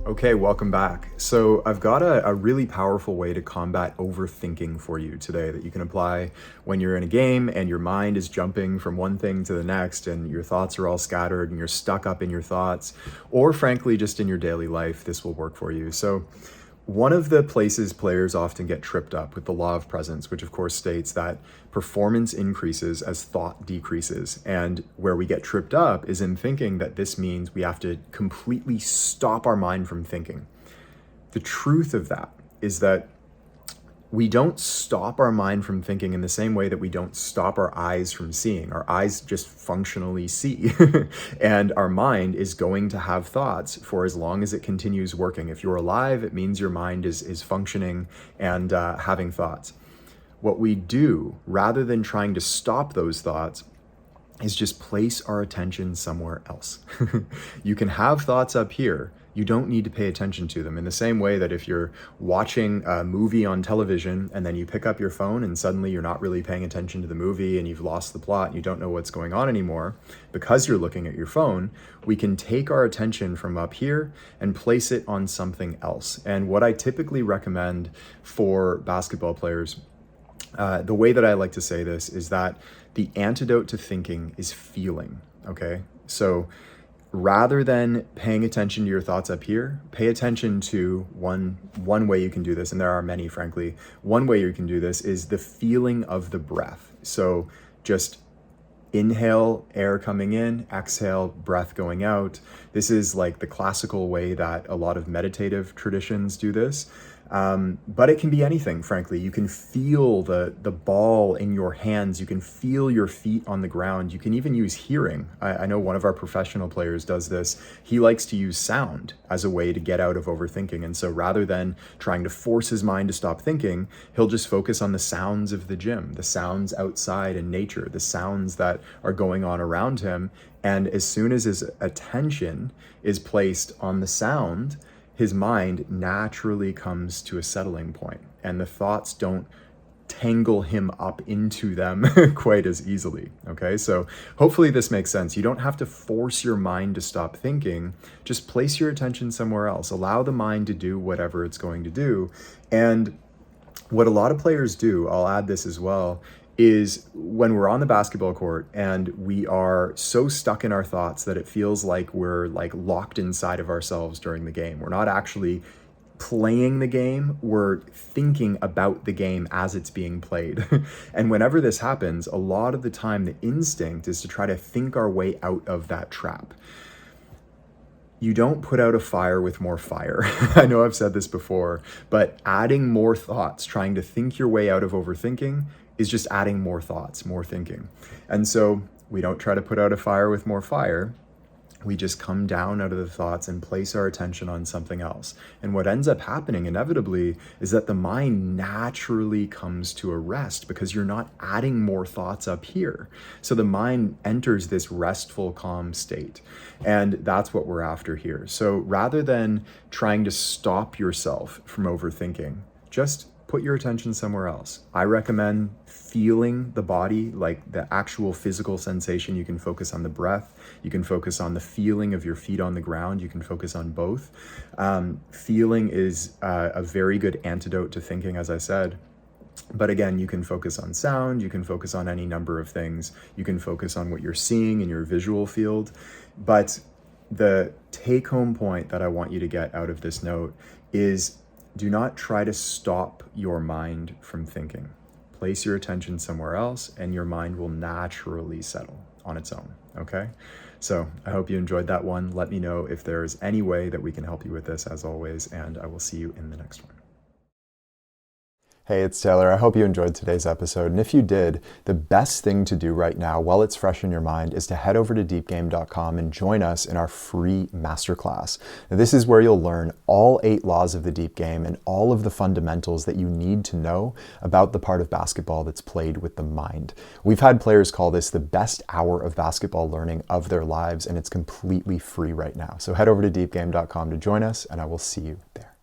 Okay, welcome back. So I've got a really powerful way to combat overthinking for you today that you can apply when you're in a game and your mind is jumping from one thing to the next and your thoughts are all scattered and you're stuck up in your thoughts, or frankly, just in your daily life. This will work for you. So one of the places players often get tripped up with the law of presence, which of course states that performance increases as thought decreases. And where we get tripped up is in thinking that this means we have to completely stop our mind from thinking. The truth of that is that we don't stop our mind from thinking in the same way that we don't stop our eyes from seeing. Our eyes just functionally see. And our mind is going to have thoughts for as long as it continues working. If you're alive, it means your mind is functioning and having thoughts. What we do, rather than trying to stop those thoughts, is just place our attention somewhere else. You can have thoughts up here. You don't need to pay attention to them. In the same way that if you're watching a movie on television and then you pick up your phone and suddenly you're not really paying attention to the movie and you've lost the plot and you don't know what's going on anymore because you're looking at your phone, we can take our attention from up here and place it on something else. And what I typically recommend for basketball players, the way that I like to say this is that the antidote to thinking is feeling, okay? So rather than paying attention to your thoughts up here, pay attention to one way you can do this, and there are many, frankly. One way you can do this is the feeling of the breath. So just inhale, air coming in, exhale, breath going out. This is like the classical way that a lot of meditative traditions do this. But it can be anything, frankly. You can feel the ball in your hands. You can feel your feet on the ground. You can even use hearing. I know one of our professional players does this. He likes to use sound as a way to get out of overthinking. And so rather than trying to force his mind to stop thinking, he'll just focus on the sounds of the gym, the sounds outside in nature, the sounds that are going on around him. And as soon as his attention is placed on the sound, his mind naturally comes to a settling point and the thoughts don't tangle him up into them quite as easily. Okay, so hopefully this makes sense. You don't have to force your mind to stop thinking. Just place your attention somewhere else. Allow the mind to do whatever it's going to do. And what a lot of players do, I'll add this as well, is when we're on the basketball court and we are so stuck in our thoughts that it feels like we're like locked inside of ourselves during the game. We're not actually playing the game, we're thinking about the game as it's being played. And whenever this happens, a lot of the time the instinct is to try to think our way out of that trap. You don't put out a fire with more fire. I know I've said this before, but adding more thoughts, trying to think your way out of overthinking, is just adding more thoughts, more thinking. And so we don't try to put out a fire with more fire. We just come down out of the thoughts and place our attention on something else. And what ends up happening inevitably is that the mind naturally comes to a rest because you're not adding more thoughts up here. So the mind enters this restful, calm state. And that's what we're after here. So rather than trying to stop yourself from overthinking, just put your attention somewhere else. I recommend feeling the body, like the actual physical sensation. You can focus on the breath. You can focus on the feeling of your feet on the ground. You can focus on both. Feeling is a very good antidote to thinking, as I said. But again, you can focus on sound. You can focus on any number of things. You can focus on what you're seeing in your visual field. But the take-home point that I want you to get out of this note is do not try to stop your mind from thinking. Place your attention somewhere else and your mind will naturally settle on its own, okay? So I hope you enjoyed that one. Let me know if there's any way that we can help you with this, as always, and I will see you in the next one. Hey, it's Taylor. I hope you enjoyed today's episode. And if you did, the best thing to do right now while it's fresh in your mind is to head over to deepgame.com and join us in our free masterclass. Now, this is where you'll learn all 8 laws of the deep game and all of the fundamentals that you need to know about the part of basketball that's played with the mind. We've had players call this the best hour of basketball learning of their lives, and it's completely free right now. So head over to deepgame.com to join us, and I will see you there.